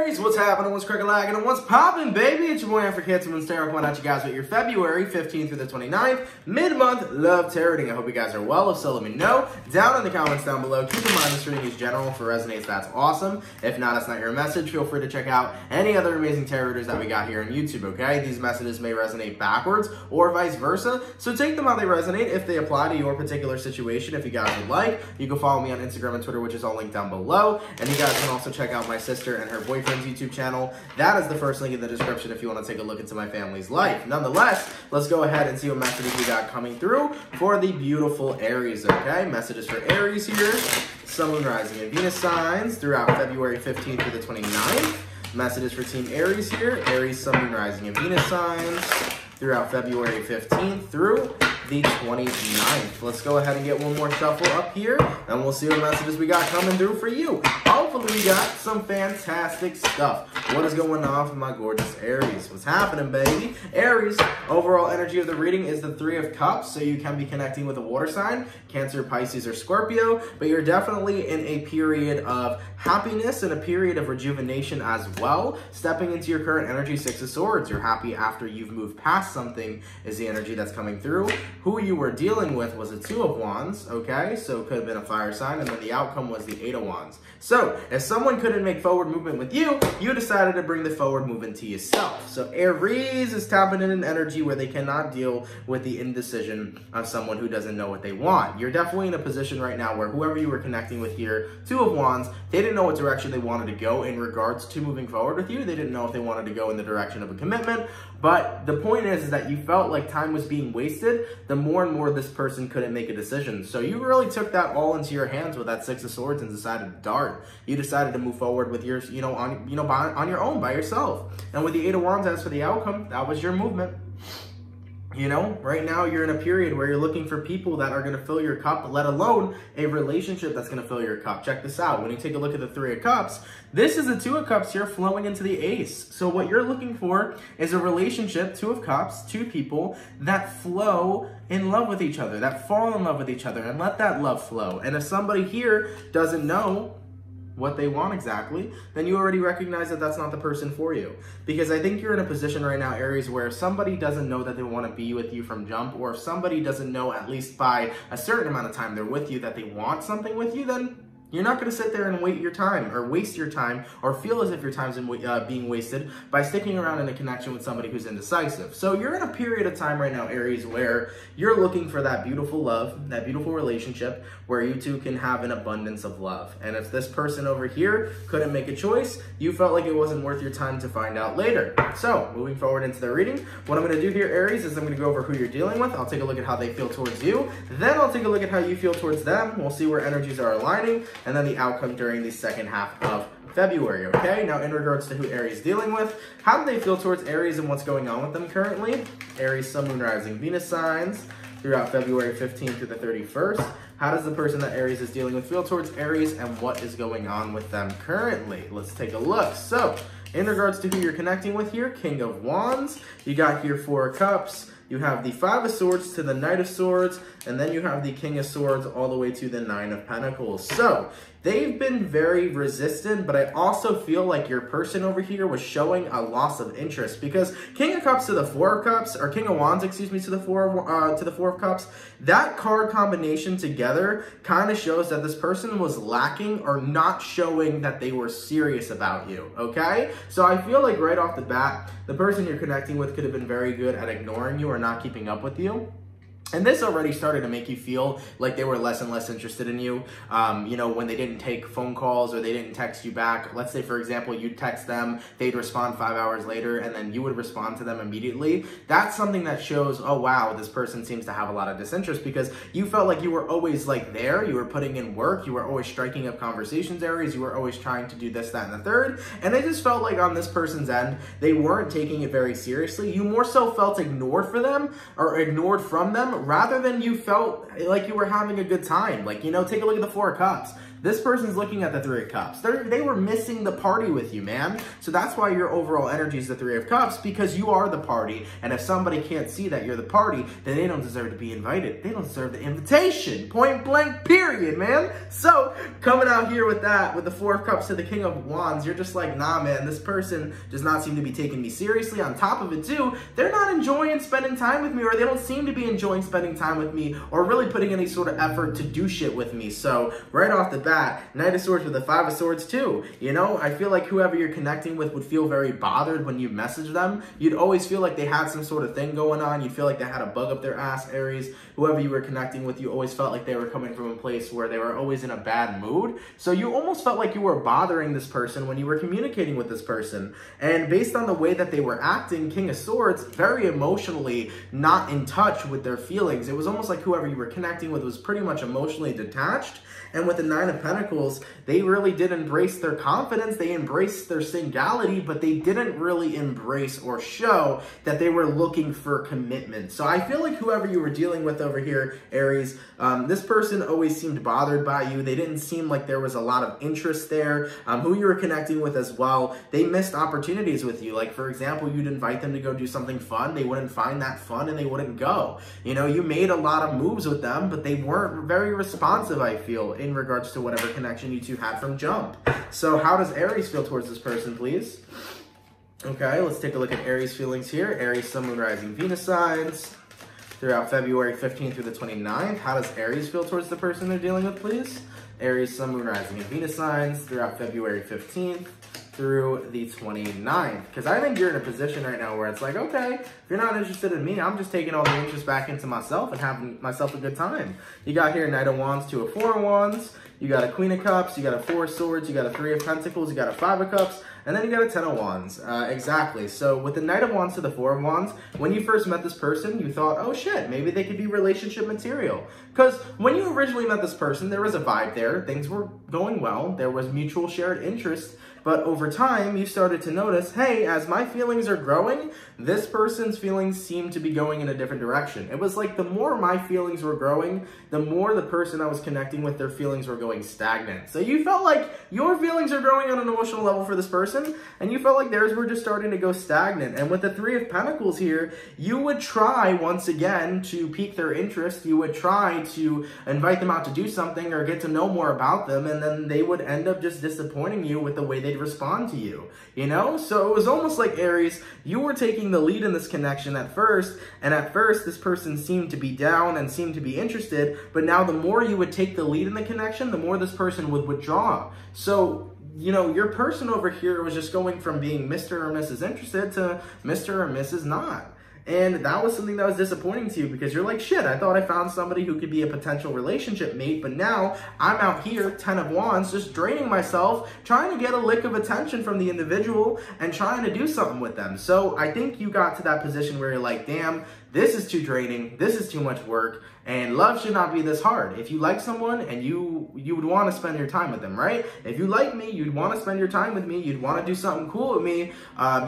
Aries, what's happening? What's crackin', and what's poppin', baby? It's your boy for CancerMoonsTarot coming at you guys with your February 15th through the 29th mid-month love tarot reading. I hope you guys are well. If so, let me know down in the comments down below. Keep in mind this reading is general. If it resonates, that's awesome. If not, it's not your message. Feel free to check out any other amazing tarot readers that we got here on YouTube, okay? These messages may resonate backwards or vice versa, so take them how they resonate. If they apply to your particular situation, if you guys would like, you can follow me on Instagram and Twitter, which is all linked down below. And you guys can also check out my sister and her boyfriend's YouTube channel. That is the first link in the description if you want to take a look into my family's life. Nonetheless, let's go ahead and see what messages we got coming through for the beautiful Aries, okay? Messages for Aries here. Sun, Moon, Rising, and Venus signs throughout February 15th through the 29th. Messages for Team Aries here. Aries, Sun, Moon, Rising, and Venus signs throughout February 15th through the 29th. Let's go ahead and get one more shuffle up here, and we'll see what messages we got coming through for you. Hopefully we got some fantastic stuff. What is going on with my gorgeous Aries? What's happening, baby? Aries, overall energy of the reading is the Three of Cups, so you can be connecting with a water sign, Cancer, Pisces, or Scorpio, but you're definitely in a period of happiness and a period of rejuvenation as well. Stepping into your current energy, Six of Swords. You're happy after you've moved past something is the energy that's coming through. Who you were dealing with was a Two of Wands, okay? So it could have been a fire sign, and then the outcome was the Eight of Wands. So if someone couldn't make forward movement with you, you decided to bring the forward movement to yourself. So Aries is tapping in an energy where they cannot deal with the indecision of someone who doesn't know what they want. You're definitely in a position right now where whoever you were connecting with here, Two of Wands, they didn't know what direction they wanted to go in regards to moving forward with you. They didn't know if they wanted to go in the direction of a commitment. But the point is that you felt like time was being wasted the more and more this person couldn't make a decision. So you really took that all into your hands with that Six of Swords and decided to dart. You decided to move forward with your, on your own, by yourself. And with the Eight of Wands, as for the outcome, that was your movement. You know, right now you're in a period where you're looking for people that are going to fill your cup, let alone a relationship that's going to fill your cup. Check this out. When you take a look at the Three of Cups, this is the Two of Cups here flowing into the Ace. So what you're looking for is a relationship, Two of Cups, two people that flow in love with each other, that fall in love with each other, and let that love flow. And if somebody here doesn't know what they want exactly, then you already recognize that that's not the person for you. Because I think you're in a position right now, Aries, where if somebody doesn't know that they want to be with you from jump, or if somebody doesn't know at least by a certain amount of time they're with you that they want something with you, then you're not going to sit there and wait your time or waste your time or feel as if your time's being wasted by sticking around in a connection with somebody who's indecisive. So you're in a period of time right now, Aries, where you're looking for that beautiful love, that beautiful relationship where you two can have an abundance of love. And if this person over here couldn't make a choice, you felt like it wasn't worth your time to find out later. So moving forward into the reading, what I'm going to do here, Aries, is I'm going to go over who you're dealing with. I'll take a look at how they feel towards you. Then I'll take a look at how you feel towards them. We'll see where energies are aligning, and then the outcome during the second half of February, okay? Now, in regards to who Aries is dealing with, how do they feel towards Aries and what's going on with them currently? Aries, Sun, Moon, Rising, Venus signs throughout February 15th through the 31st. How does the person that Aries is dealing with feel towards Aries, and what is going on with them currently? Let's take a look. So, in regards to who you're connecting with here, King of Wands, you got here Four of Cups, you have the Five of Swords to the Knight of Swords, and then you have the King of Swords all the way to the Nine of Pentacles. So, they've been very resistant, but I also feel like your person over here was showing a loss of interest, because King of Cups to the Four of Cups, or King of Wands, excuse me, to the Four of Cups, that card combination together kind of shows that this person was lacking or not showing that they were serious about you, okay? So I feel like right off the bat, the person you're connecting with could have been very good at ignoring you or not keeping up with you. And this already started to make you feel like they were less and less interested in you. When they didn't take phone calls or they didn't text you back. Let's say, for example, you'd text them, they'd respond 5 hours later, and then you would respond to them immediately. That's something that shows, oh, wow, this person seems to have a lot of disinterest, because you felt like you were always like there. You were putting in work. You were always striking up conversations, Aries. You were always trying to do this, that, and the third. And I just felt like on this person's end, they weren't taking it very seriously. You more so felt ignored for them or ignored from them, rather than you felt like you were having a good time. Like, take a look at the Four of Cups. This person's looking at the Three of Cups. They were missing the party with you, man. So that's why your overall energy is the Three of Cups, because you are the party. And if somebody can't see that you're the party, then they don't deserve to be invited. They don't deserve the invitation. Point blank, period, man. So coming out here with that, with the Four of Cups to the King of Wands, you're just like, nah, man, this person does not seem to be taking me seriously. On top of it, too, they're not enjoying spending time with me, or they don't seem to be enjoying spending time with me, or really putting any sort of effort to do shit with me. So right off the bat, Knight of Swords with the Five of Swords, too. You know, I feel like whoever you're connecting with would feel very bothered when you message them. You'd always feel like they had some sort of thing going on. You'd feel like they had a bug up their ass, Aries. Whoever you were connecting with, you always felt like they were coming from a place where they were always in a bad mood. So you almost felt like you were bothering this person when you were communicating with this person. And based on the way that they were acting, King of Swords, very emotionally not in touch with their feelings. It was almost like whoever you were connecting with was pretty much emotionally detached. And with the Nine of Pentacles, they really did embrace their confidence, they embraced their singularity, but they didn't really embrace or show that they were looking for commitment. So I feel like whoever you were dealing with over here, Aries, this person always seemed bothered by you. They didn't seem like there was a lot of interest there. Who you were connecting with as well, they missed opportunities with you. Like, for example, you'd invite them to go do something fun. They wouldn't find that fun and they wouldn't go. You know, you made a lot of moves with them, but they weren't very responsive, I feel, in regards to whatever connection you two had from jump. So how does Aries feel towards this person, please? Okay, let's take a look at Aries' feelings here. Aries, Sun, Moon, Rising, Venus signs throughout February 15th through the 29th. How does Aries feel towards the person they're dealing with, please? Aries, Sun, Moon, Rising, and Venus signs throughout February 15th through the 29th. Because I think you're in a position right now where it's like, okay, if you're not interested in me, I'm just taking all the interest back into myself and having myself a good time. You got here Knight of Wands, Two of Four of Wands. You got a Queen of Cups, you got a Four of Swords, you got a Three of Pentacles, you got a Five of Cups, and then you got a Ten of Wands. Exactly. So with the Knight of Wands to the Four of Wands, when you first met this person, you thought, oh shit, maybe they could be relationship material. Because when you originally met this person, there was a vibe there. Things were going well. There was mutual shared interest. But over time, you started to notice, hey, as my feelings are growing, this person's feelings seem to be going in a different direction. It was like the more my feelings were growing, the more the person I was connecting with, their feelings were going stagnant. So you felt like your feelings are growing on an emotional level for this person, and you felt like theirs were just starting to go stagnant. And with the Three of Pentacles here, you would try once again to pique their interest. You would try to invite them out to do something or get to know more about them, and then they would end up just disappointing you with the way they respond to you, you know? So it was almost like, Aries, you were taking the lead in this connection at first, and at first this person seemed to be down and seemed to be interested, but now the more you would take the lead in the connection, the more this person would withdraw. So, you know, your person over here was just going from being Mr. or Mrs. interested to Mr. or Mrs. not. And that was something that was disappointing to you, because you're like, shit, I thought I found somebody who could be a potential relationship mate, but now I'm out here, Ten of Wands, just draining myself, trying to get a lick of attention from the individual and trying to do something with them. So I think you got to that position where you're like, damn, this is too draining, this is too much work, and love should not be this hard. If you like someone and you would want to spend your time with them, right? If you like me, you'd want to spend your time with me, you'd want to do something cool with me,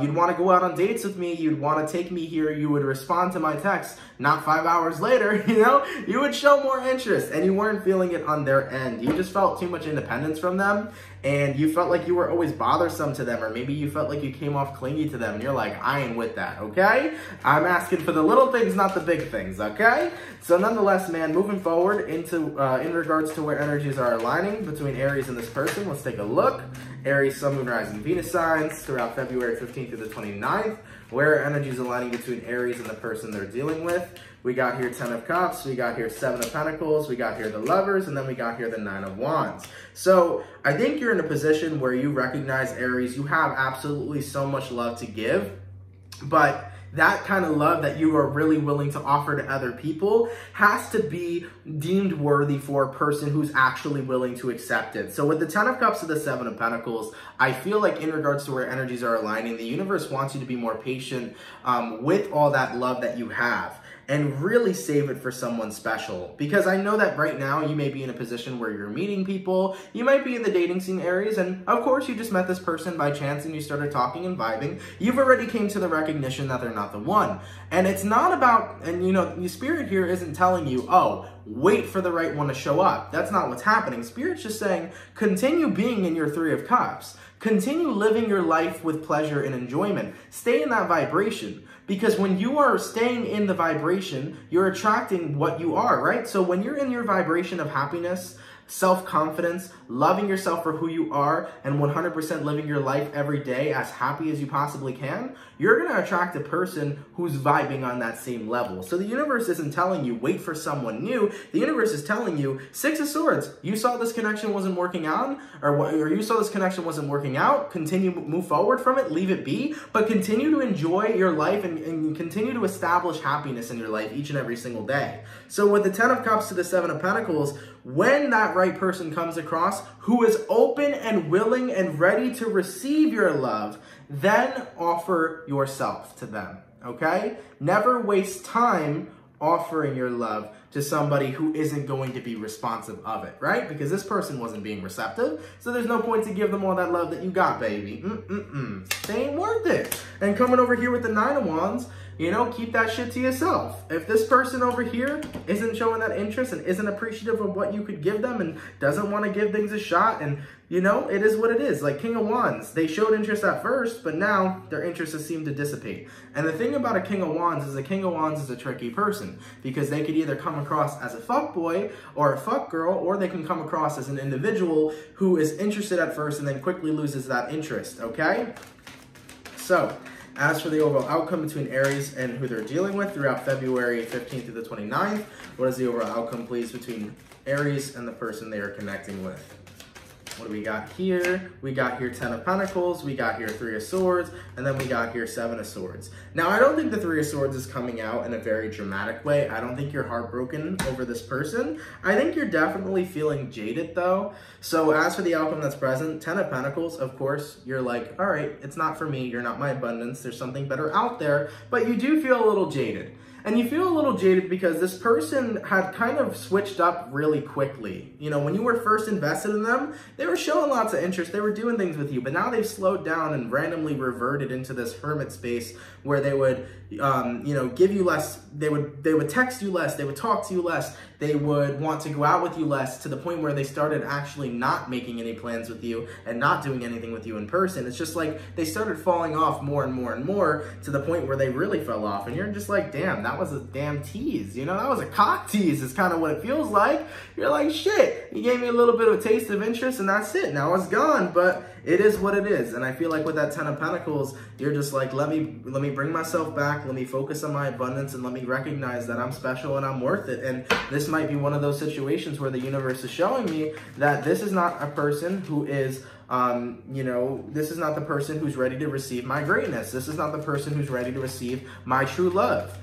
you'd want to go out on dates with me, you'd want to take me here, you would respond to my text, not 5 hours later, you know? You would show more interest, and you weren't feeling it on their end. You just felt too much independence from them, and you felt like you were always bothersome to them, or maybe you felt like you came off clingy to them, and you're like, I ain't with that, okay? I'm asking for the little things, not the big things, okay? So nonetheless, man, moving forward into in regards to where energies are aligning between Aries and this person, let's take a look. Aries, Sun, Moon, Rising, Venus signs throughout February 15th through the 29th. Where energies aligning between Aries and the person they're dealing with. We got here Ten of Cups, we got here Seven of Pentacles, we got here the Lovers, and then we got here the Nine of Wands. So I think you're in a position where you recognize, Aries, you have absolutely so much love to give, but that kind of love that you are really willing to offer to other people has to be deemed worthy for a person who's actually willing to accept it. So with the Ten of Cups to the Seven of Pentacles, I feel like in regards to where energies are aligning, the universe wants you to be more patient with all that love that you have. and really save it for someone special. Because I know that right now you may be in a position where you're meeting people, you might be in the dating scene, Aries, and of course you just met this person by chance and you started talking and vibing. You've already came to the recognition that they're not the one. And it's not about, and you know, the Spirit here isn't telling you, oh, wait for the right one to show up. That's not what's happening. Spirit's just saying, continue being in your Three of Cups. Continue living your life with pleasure and enjoyment. Stay in that vibration. Because when you are staying in the vibration, you're attracting what you are, right? So when you're in your vibration of happiness, self-confidence, loving yourself for who you are, and 100% living your life every day as happy as you possibly can, you're going to attract a person who's vibing on that same level. So the universe isn't telling you, wait for someone new. The universe is telling you, Six of Swords, you saw this connection wasn't working out, or you saw this connection wasn't working out, continue, move forward from it, leave it be, but continue to enjoy your life and continue to establish happiness in your life each and every single day. So with the Ten of Cups to the Seven of Pentacles, when that right person comes across who is open and willing and ready to receive your love, then offer yourself to them, okay? Never waste time offering your love to somebody who isn't going to be responsive of it, right? Because this person wasn't being receptive, so there's no point to give them all that love that you got, baby. They ain't worth it. And coming over here with the Nine of Wands, you know, keep that shit to yourself. If this person over here isn't showing that interest and isn't appreciative of what you could give them and doesn't want to give things a shot, and, you know, it is what it is. Like King of Wands, they showed interest at first, but now their interest has seemed to dissipate. And the thing about a King of Wands is a King of Wands is a tricky person because they could either come across as a fuckboy or a fuck girl, or they can come across as an individual who is interested at first and then quickly loses that interest, okay? So, as for the overall outcome between Aries and who they're dealing with throughout February 15th through the 29th, what is the overall outcome, please, between Aries and the person they are connecting with? What do we got here? We got here Ten of Pentacles, we got here Three of Swords, and then we got here Seven of Swords. Now, I don't think the Three of Swords is coming out in a very dramatic way. I don't think you're heartbroken over this person. I think you're definitely feeling jaded, though. So as for the outcome that's present, Ten of Pentacles, of course, you're like, all right, it's not for me. You're not my abundance. There's something better out there. But you do feel a little jaded. And you feel a little jaded because this person had kind of switched up really quickly. You know, when you were first invested in them, they were showing lots of interest. They were doing things with you, but now they've slowed down and randomly reverted into this hermit space where they would, you know, give you less. They would text you less. They would talk to you less. They would want to go out with you less, to the point where they started actually not making any plans with you and not doing anything with you in person. It's just like they started falling off more and more and more, to the point where they really fell off. And you're just like, damn, that was a damn tease. You know, that was a cock tease is kind of what it feels like. You're like, shit, you gave me a little bit of a taste of interest and that's it. Now it's gone, but it is what it is. And I feel like with that Ten of Pentacles, you're just like, let me bring myself back. Let me focus on my abundance and let me recognize that I'm special and I'm worth it. And this might be one of those situations where the universe is showing me that this is not a person who is, you know, this is not the person who's ready to receive my greatness. This is not the person who's ready to receive my true love.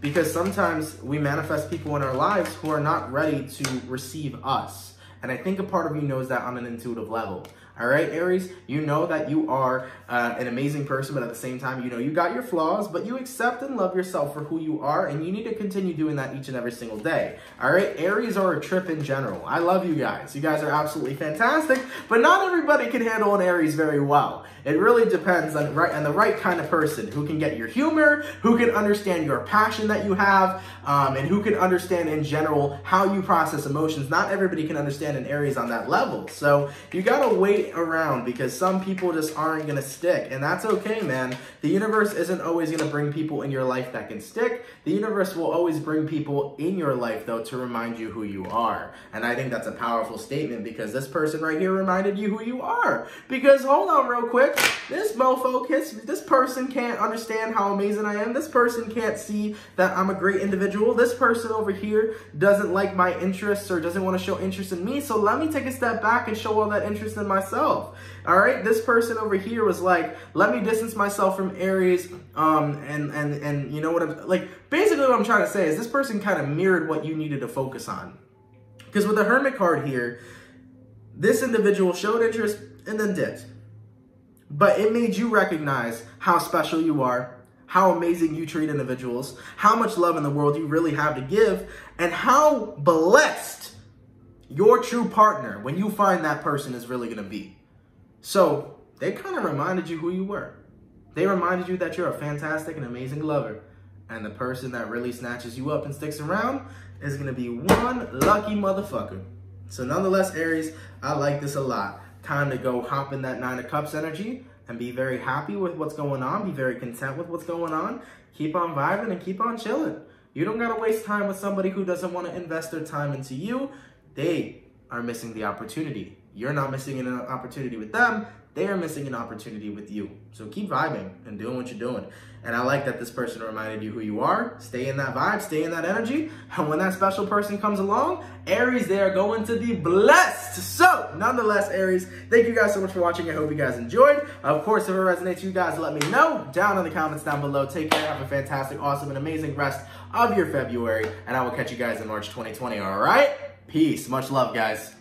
Because sometimes we manifest people in our lives who are not ready to receive us. And I think a part of you knows that on an intuitive level. All right, Aries, you know that you are an amazing person, but at the same time, you know you got your flaws, but you accept and love yourself for who you are, and you need to continue doing that each and every single day. All right, Aries are a trip in general. I love you guys. You guys are absolutely fantastic, but not everybody can handle an Aries very well. It really depends on the right kind of person who can get your humor, who can understand your passion that you have, and who can understand in general how you process emotions. Not everybody can understand an Aries on that level. So you gotta wait around, because some people just aren't gonna stick, and that's okay, man. The universe isn't always gonna bring people in your life that can stick. The universe will always bring people in your life, though, to remind you who you are. And I think that's a powerful statement, because this person right here reminded you who you are. Because hold on real quick, this mofo, this person can't understand how amazing I am. This person can't see that I'm a great individual. This person over here doesn't like my interests or doesn't want to show interest in me. So let me take a step back and show all that interest in myself. All right, this person over here was like, let me distance myself from Aries, and you know what I'm like. Basically, what I'm trying to say is this person kind of mirrored what you needed to focus on. Because with the Hermit card here, this individual showed interest and then dipped. But it made you recognize how special you are, how amazing you treat individuals, how much love in the world you really have to give, and how blessed your true partner, when you find that person, is really going to be. So they kind of reminded you who you were. They reminded you that you're a fantastic and amazing lover. And the person that really snatches you up and sticks around is going to be one lucky motherfucker. So nonetheless, Aries, I like this a lot. Time to go hop in that 9 of Cups energy and be very happy with what's going on. Be very content with what's going on. Keep on vibing and keep on chilling. You don't got to waste time with somebody who doesn't want to invest their time into you. They are missing the opportunity. You're not missing an opportunity with them. They are missing an opportunity with you. So keep vibing and doing what you're doing. And I like that this person reminded you who you are. Stay in that vibe, stay in that energy. And when that special person comes along, Aries, they are going to be blessed. So nonetheless, Aries, thank you guys so much for watching. I hope you guys enjoyed. Of course, if it resonates, you guys let me know down in the comments down below. Take care. Have a fantastic, awesome, and amazing rest of your February. And I will catch you guys in March 2020. All right? Peace. Much love, guys.